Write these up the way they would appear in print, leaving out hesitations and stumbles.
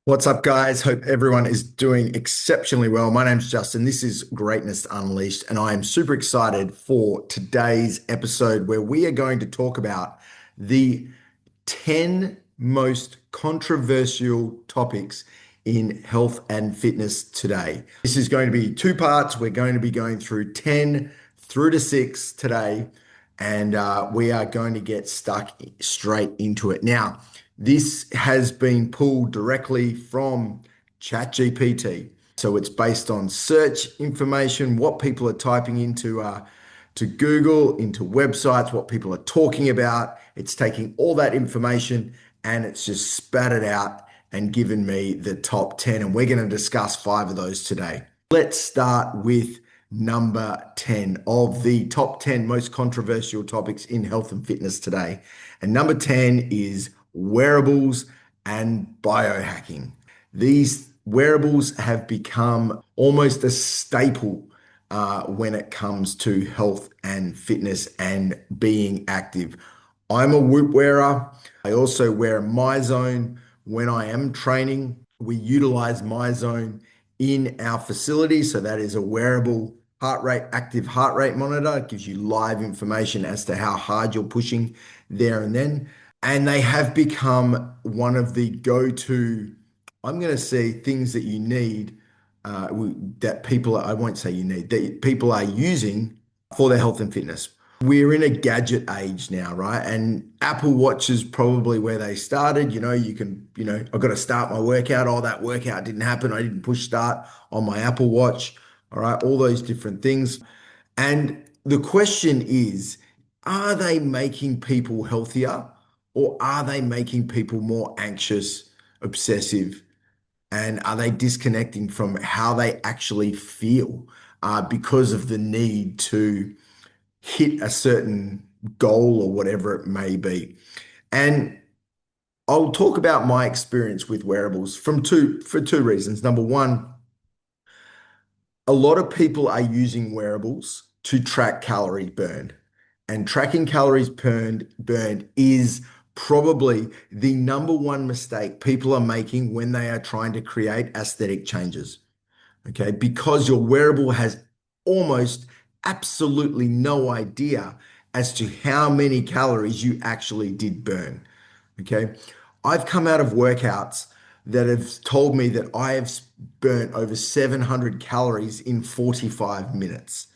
What's up, guys? Hope everyone is doing exceptionally well. My name's Justin. This is Greatness Unleashed, and I am super excited for today's episode where we are going to talk about the 10 most controversial topics in health and fitness today. This is going to be two parts. We're going to be going through 10 through to 6 today, and we are going to get stuck straight into it. Now, this has been pulled directly from ChatGPT. So it's based on search information, what people are typing into to Google, into websites, what people are talking about. It's taking all that information and it's just spat it out and given me the top 10. And we're going to discuss 5 of those today. Let's start with number 10 of the top 10 most controversial topics in health and fitness today. And number 10 is wearables and biohacking. These wearables have become almost a staple when it comes to health and fitness and being active. I'm a Whoop wearer. I also wear MyZone when I am training. We utilize MyZone in our facility. So that is a wearable active heart rate monitor. It gives you live information as to how hard you're pushing there and then. And they have become one of the go-to, I'm going to say, things that you need, that people, I won't say you need, that people are using for their health and fitness. We're in a gadget age now, right? And Apple Watch is probably where they started. I've got to start my workout. Oh, that workout didn't happen. I didn't push start on my Apple Watch. All right, all those different things. And the question is, are they making people healthier? Or are they making people more anxious, obsessive, and are they disconnecting from how they actually feel because of the need to hit a certain goal or whatever it may be? And I'll talk about my experience with wearables for two reasons. Number one, a lot of people are using wearables to track calorie burned, and tracking calories burned is probably the number one mistake people are making when they are trying to create aesthetic changes. Okay, because your wearable has almost absolutely no idea as to how many calories you actually did burn. Okay, I've come out of workouts that have told me that I have burnt over 700 calories in 45 minutes.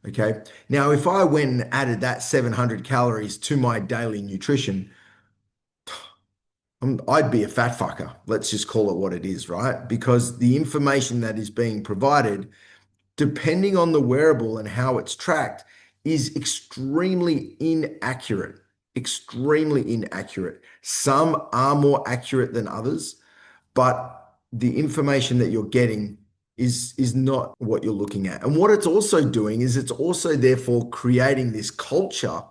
Okay, now if I went and added that 700 calories to my daily nutrition, I'd be a fat fucker. Let's just call it what it is, right? Because the information that is being provided, depending on the wearable and how it's tracked, is extremely inaccurate. Extremely inaccurate. Some are more accurate than others, but the information that you're getting is not what you're looking at. And what it's also doing is it's also therefore creating this culture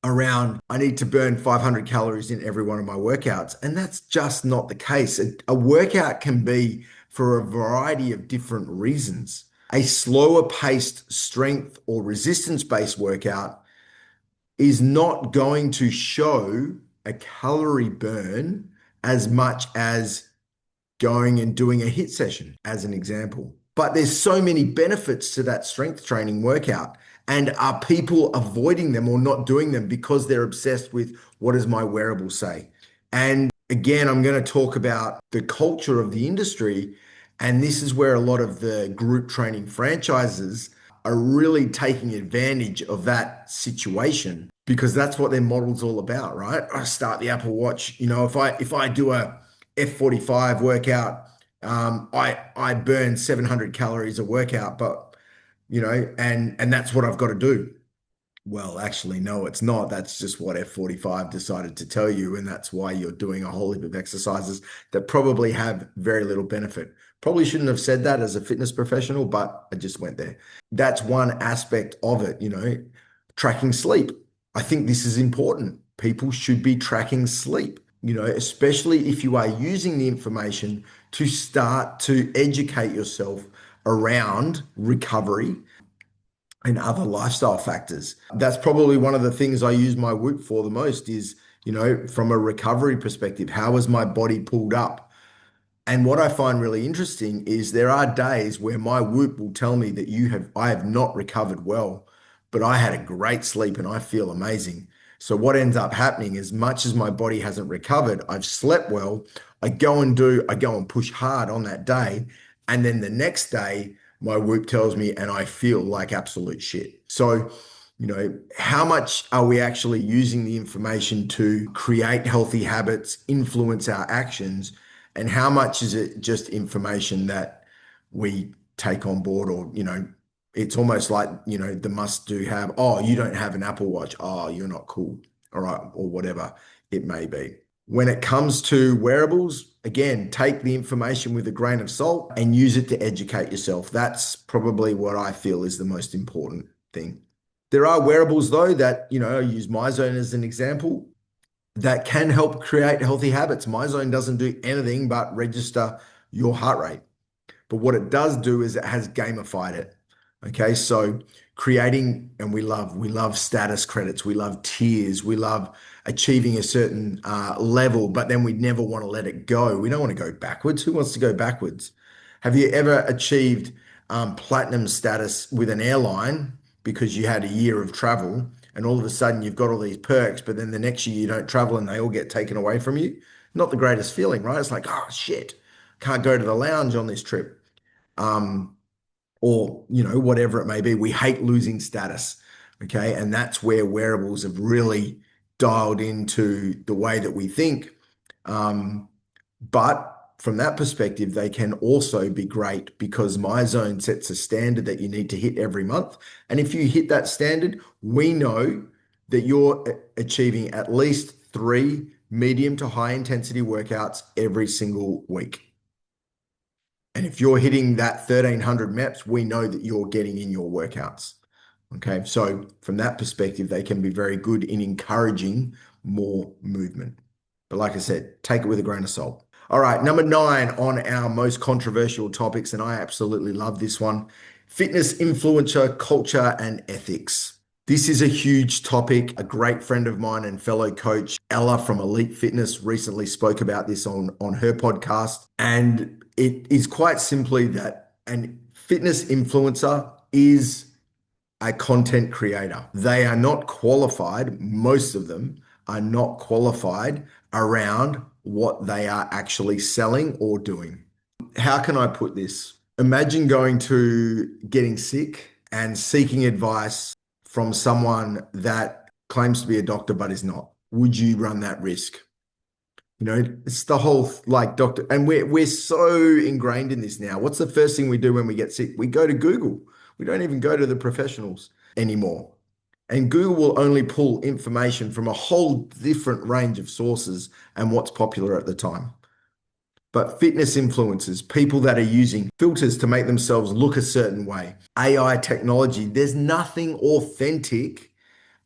around, I need to burn 500 calories in every one of my workouts. And that's just not the case. A workout can be for a variety of different reasons. A slower paced strength or resistance based workout is not going to show a calorie burn as much as going and doing a HIIT session, as an example. But there's so many benefits to that strength training workout. And are people avoiding them or not doing them because they're obsessed with what does my wearable say? And again, I'm going to talk about the culture of the industry. And this is where a lot of the group training franchises are really taking advantage of that situation, because that's what their model's all about, right? I start the Apple Watch. If I do a F45 workout, I burn 700 calories a workout, but and that's what I've got to do. Well, actually, no, it's not. That's just what F45 decided to tell you. And that's why you're doing a whole heap of exercises that probably have very little benefit. Probably shouldn't have said that as a fitness professional, but I just went there. That's one aspect of it, tracking sleep. I think this is important. People should be tracking sleep, especially if you are using the information to start to educate yourself around recovery and other lifestyle factors. That's probably one of the things I use my Whoop for the most is, from a recovery perspective, how is my body pulled up? And what I find really interesting is there are days where my Whoop will tell me that I have not recovered well, but I had a great sleep and I feel amazing. So what ends up happening, as much as my body hasn't recovered, I've slept well. I go and push hard on that day. And then the next day, my Whoop tells me and I feel like absolute shit. So, how much are we actually using the information to create healthy habits, influence our actions? And how much is it just information that we take on board, or, it's almost like, the must do have, oh, you don't have an Apple Watch. Oh, you're not cool. All right. Or whatever it may be. When it comes to wearables, again, take the information with a grain of salt and use it to educate yourself. That's probably what I feel is the most important thing. There are wearables though that, I use MyZone as an example, that can help create healthy habits. MyZone doesn't do anything but register your heart rate. But what it does do is it has gamified it. Okay, so creating, and we love status credits, we love tiers, we love achieving a certain level, but then we never want to let it go. We don't want to go backwards. Who wants to go backwards? Have you ever achieved platinum status with an airline because you had a year of travel, and all of a sudden you've got all these perks, but then the next year you don't travel and they all get taken away from you? Not the greatest feeling, right? It's like, oh shit, can't go to the lounge on this trip. Um, or whatever it may be. We hate losing status. Okay, and that's where wearables have really dialed into the way that we think. um, but from that perspective, they can also be great because MyZone sets a standard that you need to hit every month, and if you hit that standard, we know that you're achieving at least 3 medium to high intensity workouts every single week. And if you're hitting that 1300 MEPs, we know that you're getting in your workouts. Okay. So from that perspective, they can be very good in encouraging more movement. But like I said, take it with a grain of salt. All right. Number 9 on our most controversial topics, and I absolutely love this one: fitness influencer culture and ethics. This is a huge topic. A great friend of mine and fellow coach, Ella from Elite Fitness, recently spoke about this on her podcast. And it is quite simply that an fitness influencer is a content creator. They are not qualified, most of them are not qualified around what they are actually selling or doing. How can I put this? Imagine going to getting sick and seeking advice from someone that claims to be a doctor but is not. Would you run that risk? It's the whole like doctor, and we're so ingrained in this now. What's the first thing we do when we get sick? We go to Google. We don't even go to the professionals anymore. And Google will only pull information from a whole different range of sources and what's popular at the time. But fitness influencers, people that are using filters to make themselves look a certain way, AI technology, there's nothing authentic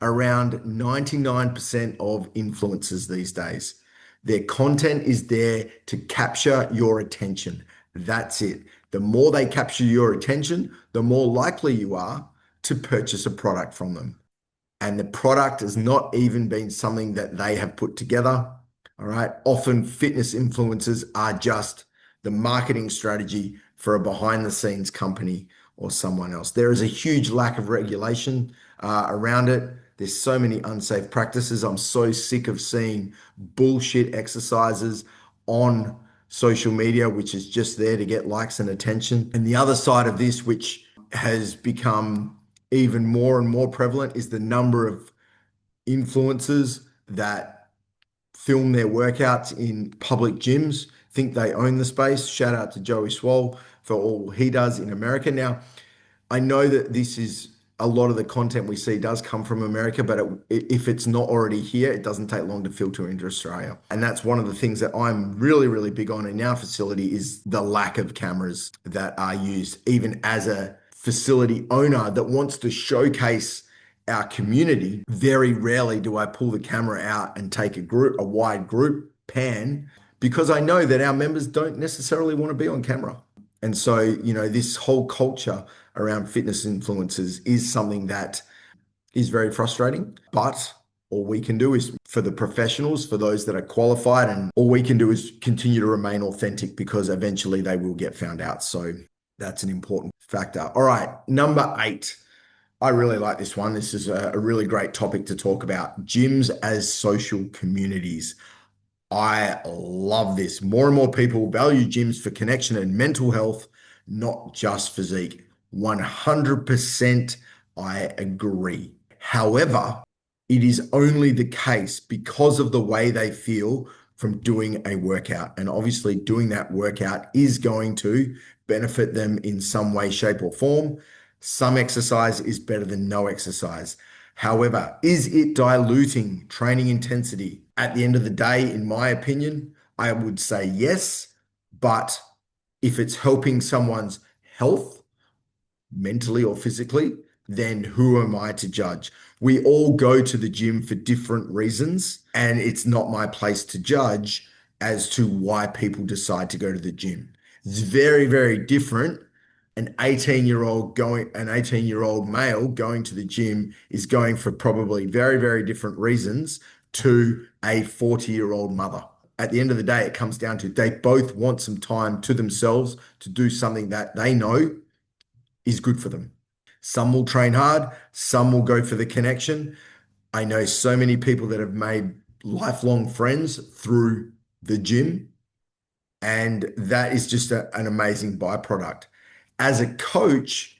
around 99% of influencers these days. Their content is there to capture your attention. That's it. The more they capture your attention, the more likely you are to purchase a product from them. And the product has not even been something that they have put together. All right. Often fitness influencers are just the marketing strategy for a behind the scenes company or someone else. There is a huge lack of regulation around it. There's so many unsafe practices. I'm so sick of seeing bullshit exercises on social media, which is just there to get likes and attention. And the other side of this, which has become even more and more prevalent, is the number of influencers that film their workouts in public gyms, think they own the space. Shout out to Joey Swoll for all he does in America. Now, I know that this is a lot of the content we see does come from America, but if it's not already here, it doesn't take long to filter into Australia. And that's one of the things that I'm really, really big on in our facility is the lack of cameras that are used, even as a facility owner that wants to showcase our community. Very rarely do I pull the camera out and take a wide group pan, because I know that our members don't necessarily want to be on camera. And so, this whole culture around fitness influencers is something that is very frustrating, but All we can do is for the professionals, for those that are qualified, and all we can do is continue to remain authentic because eventually they will get found out. So that's an important factor. All right, number 8. I really like this one. This is a really great topic to talk about. Gyms as social communities. I love this. More and more people value gyms for connection and mental health, not just physique. 100% I agree. However, it is only the case because of the way they feel from doing a workout. And obviously, doing that workout is going to benefit them in some way, shape, or form. Some exercise is better than no exercise. However, is it diluting training intensity? At the end of the day, in my opinion, I would say yes. But if it's helping someone's health, mentally or physically, then who am I to judge? We all go to the gym for different reasons, and it's not my place to judge as to why people decide to go to the gym. It's very, very different. An 18-year-old male going to the gym is going for probably very, very different reasons to a 40-year-old mother. At the end of the day, it comes down to they both want some time to themselves to do something that they know is good for them. Some will train hard, some will go for the connection. I know so many people that have made lifelong friends through the gym, and that is just an amazing byproduct. As a coach,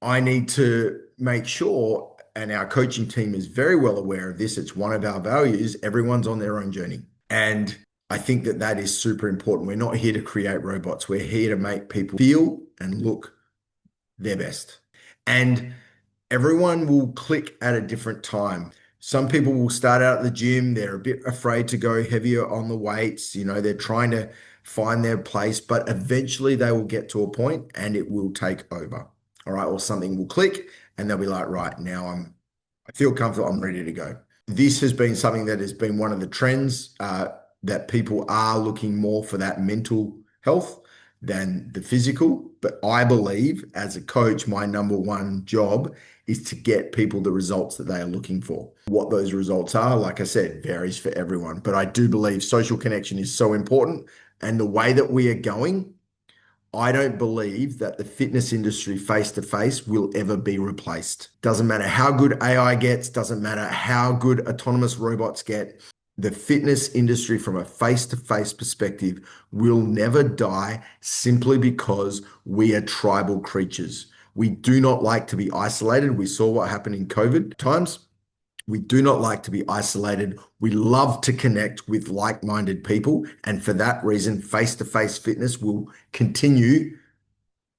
I need to make sure, and our coaching team is very well aware of this, it's one of our values, everyone's on their own journey. And I think that that is super important. We're not here to create robots. We're here to make people feel and look their best. And everyone will click at a different time. Some people will start out at the gym, they're a bit afraid to go heavier on the weights, they're trying to find their place, but eventually they will get to a point and it will take over. All right, or something will click and they'll be like, right, now I feel comfortable, I'm ready to go. This has been something that has been one of the trends that people are looking more for that mental health than the physical. But I believe as a coach, my number one job is to get people the results that they are looking for. What those results are, like I said, varies for everyone. But I do believe social connection is so important. And the way that we are going, I don't believe that the fitness industry face to face will ever be replaced. Doesn't matter how good AI gets, doesn't matter how good autonomous robots get. The fitness industry from a face to face perspective will never die simply because we are tribal creatures. We do not like to be isolated. We saw what happened in COVID times. We do not like to be isolated. We love to connect with like-minded people. And for that reason, face-to-face fitness will continue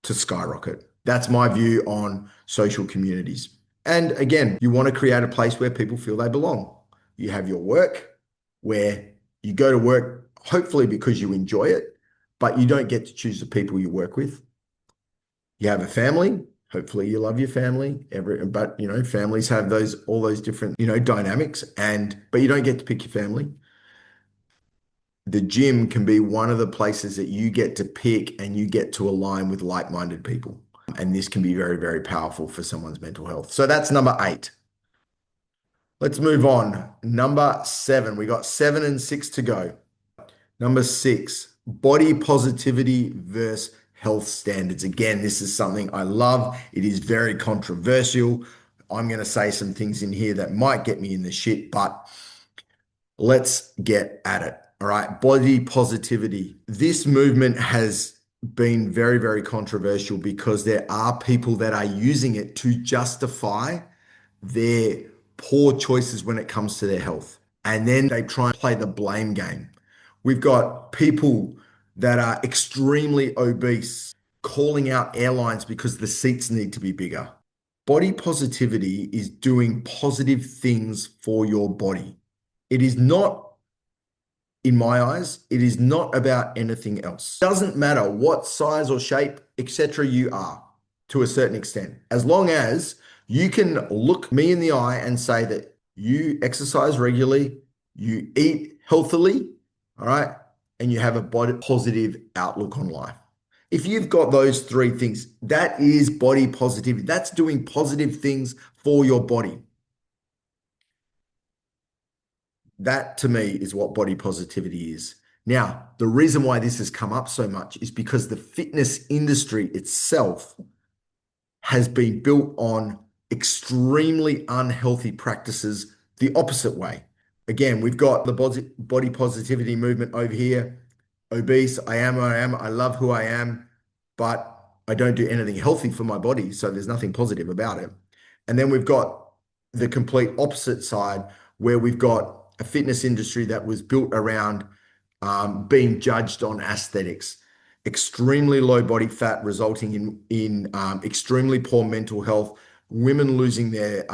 to skyrocket. That's my view on social communities. And again, you want to create a place where people feel they belong. You have your work where you go to work, hopefully because you enjoy it, but you don't get to choose the people you work with. You have a family. Hopefully you love your family. But families have all those different, dynamics, but you don't get to pick your family. The gym can be one of the places that you get to pick and you get to align with like-minded people. And this can be very, very powerful for someone's mental health. So that's number 8. Let's move on. Number 7. We got 7 and 6 to go. Number 6, body positivity versus health standards. Again, this is something I love. It is very controversial. I'm going to say some things in here that might get me in the shit, but let's get at it. All right. Body positivity. This movement has been very, very controversial because there are people that are using it to justify their poor choices when it comes to their health. And then they try and play the blame game. We've got people that are extremely obese calling out airlines because the seats need to be bigger. Body positivity is doing positive things for your body. It is not, in my eyes, it is not about anything else. It doesn't matter what size or shape, etc. you are to a certain extent. As long as you can look me in the eye and say that you exercise regularly, you eat healthily, all right, and you have a body positive outlook on life. If you've got those 3 things, that is body positivity. That's doing positive things for your body. That to me is what body positivity is. Now, the reason why this has come up so much is because the fitness industry itself has been built on extremely unhealthy practices the opposite way. Again, we've got the body positivity movement over here. Obese, I am who I am. I love who I am, but I don't do anything healthy for my body. So there's nothing positive about it. And then we've got the complete opposite side where we've got a fitness industry that was built around being judged on aesthetics, extremely low body fat, resulting in extremely poor mental health, women losing their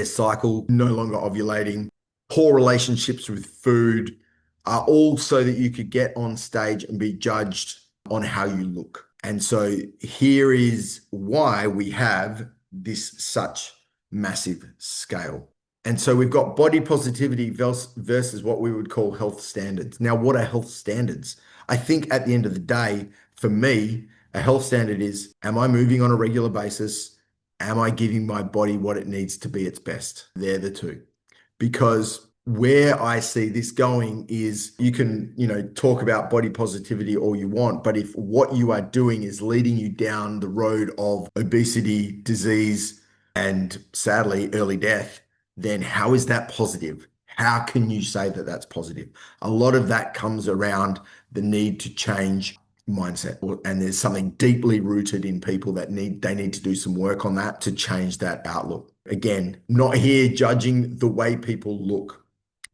cycle, no longer ovulating, poor relationships with food, are all so that you could get on stage and be judged on how you look. And so here is why we have this such massive scale. And so we've got body positivity versus what we would call health standards. Now, what are health standards? I think at the end of the day, for me, a health standard is, am I moving on a regular basis? Am I giving my body what it needs to be its best? They're the two. Because where I see this going is you can, talk about body positivity all you want, but if what you are doing is leading you down the road of obesity, disease, and sadly, early death, then how is that positive? How can you say that that's positive? A lot of that comes around the need to change mindset, and there's something deeply rooted in people that they need to do some work on that to change that outlook. Again, not here judging the way people look,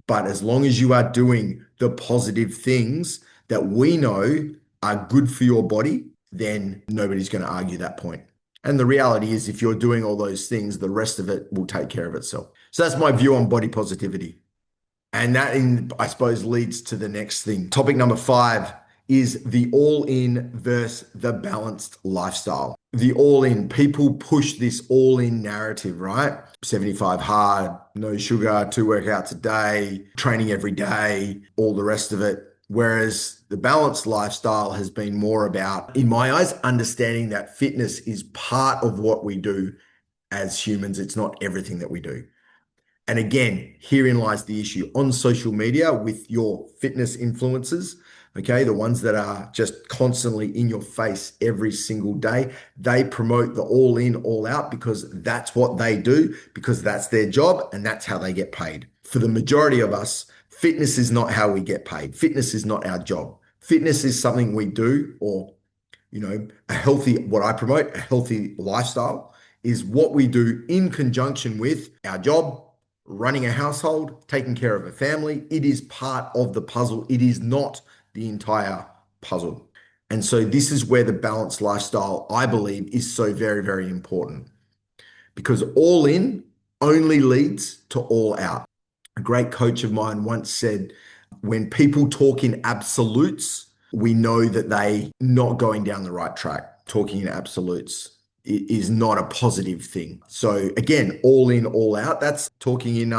but as long as you are doing the positive things that we know are good for your body, then nobody's going to argue that point. And the reality is, if you're doing all those things, the rest of it will take care of itself. So that's my view on body positivity. And that, I suppose, leads to the next thing. Topic number 5 is the all-in versus the balanced lifestyle. The all-in, people push this all-in narrative, right? 75 hard, no sugar, 2 workouts a day, training every day, all the rest of it. Whereas the balanced lifestyle has been more about, in my eyes, understanding that fitness is part of what we do as humans. It's not everything that we do. And again, herein lies the issue on social media with your fitness influencers, okay? The ones that are just constantly in your face every single day. They promote the all in, all out because that's what they do, because that's their job and that's how they get paid. For the majority of us, fitness is not how we get paid. Fitness is not our job. Fitness is something we do, or, what I promote, a healthy lifestyle, is what we do in conjunction with our job, running a household, taking care of a family. It is part of the puzzle. It is not the entire puzzle. And so this is where the balanced lifestyle, I believe, is so very, very important, because all in only leads to all out. A great coach of mine once said, when people talk in absolutes, we know that they not going down the right track. Talking in absolutes is not a positive thing. So again, all in, all out, that's talking in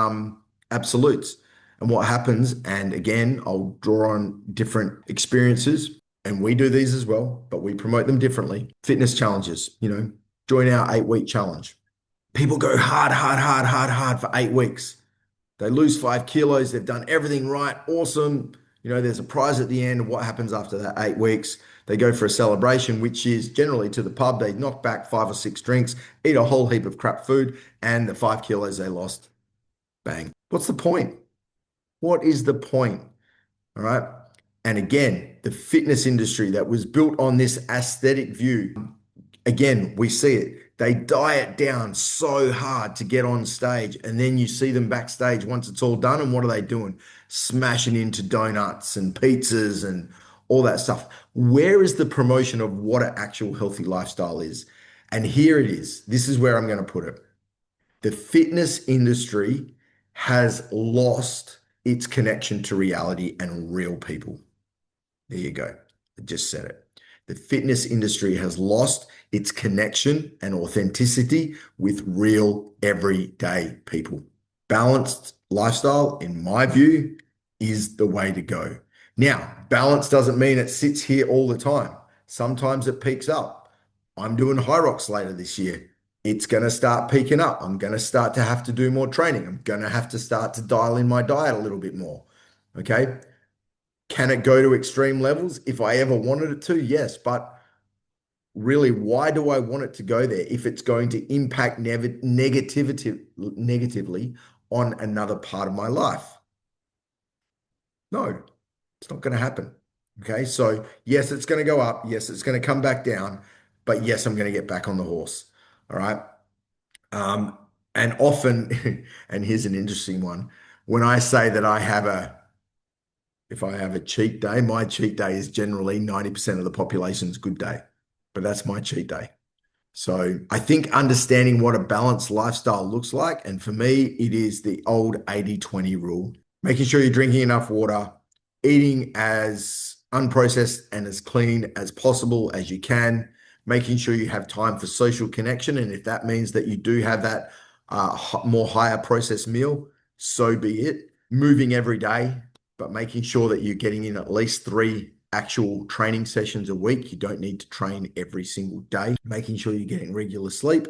absolutes. And what happens, and again, I'll draw on different experiences, and we do these as well, but we promote them differently. Fitness challenges, join our 8-week challenge. People go hard, hard, hard, hard, hard for 8 weeks. They lose 5 kilos. They've done everything right. Awesome. There's a prize at the end. What happens after that 8 weeks? They go for a celebration, which is generally to the pub. They knock back 5 or 6 drinks, eat a whole heap of crap food, and the 5 kilos they lost, bang. What's the point? What is the point? All right. And again, the fitness industry that was built on this aesthetic view, again, we see it. They diet down so hard to get on stage. And then you see them backstage once it's all done. And what are they doing? Smashing into donuts and pizzas and all that stuff. Where is the promotion of what an actual healthy lifestyle is? And here it is. This is where I'm going to put it. The fitness industry has lost its connection to reality and real people. There you go. I just said it. The fitness industry has lost its connection and authenticity with real everyday people. Balanced lifestyle, in my view, is the way to go. Now, balance doesn't mean it sits here all the time. Sometimes it peaks up. I'm doing high rocks later this year. it's going to start peaking up. I'm going to start to have to do more training. I'm going to have to start to dial in my diet a little bit more. Okay. Can it go to extreme levels? If I ever wanted it to, yes. But really, why do I want it to go there if it's going to impact negatively on another part of my life? No, it's not going to happen. Okay. So, yes, it's going to go up. Yes, it's going to come back down. But yes, I'm going to get back on the horse. All right. Um, and often, and here's an interesting one, when I say that if I have a cheat day, my cheat day is generally 90% of the population's good day, but that's my cheat day. So I think understanding what a balanced lifestyle looks like, and for me, it is the old 80-20 rule, making sure you're drinking enough water, eating as unprocessed and as clean as possible as you can, making sure you have time for social connection. And if that means that you do have that more higher processed meal, so be it. Moving every day, but making sure that you're getting in at least three actual training sessions a week. You don't need to train every single day. Making sure you're getting regular sleep.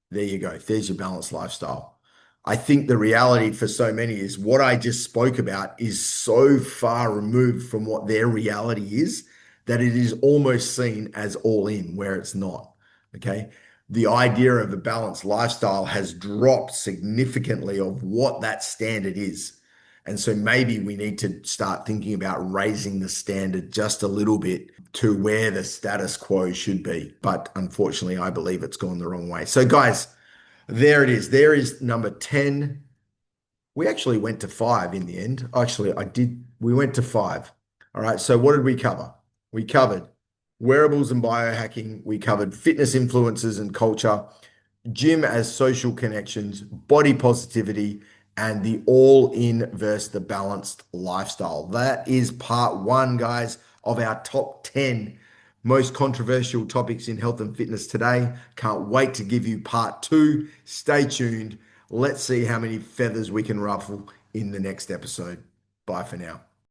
There you go. There's your balanced lifestyle. I think the reality for so many is what I just spoke about is so far removed from what their reality is that it is almost seen as all in where it's not. Okay. The idea of a balanced lifestyle has dropped significantly of what that standard is. And so maybe we need to start thinking about raising the standard just a little bit to where the status quo should be. But unfortunately, I believe it's gone the wrong way. So, guys, there it is. There is number 10. We actually went to five in the end. Actually, I did. We went to five. All right. So, what did we cover? We covered wearables and biohacking. We covered fitness influences and culture, gym as social connections, body positivity, and the all in versus the balanced lifestyle. That is part one, guys, of our top 10 most controversial topics in health and fitness today. Can't wait to give you part two. Stay tuned. Let's see how many feathers we can ruffle in the next episode. Bye for now.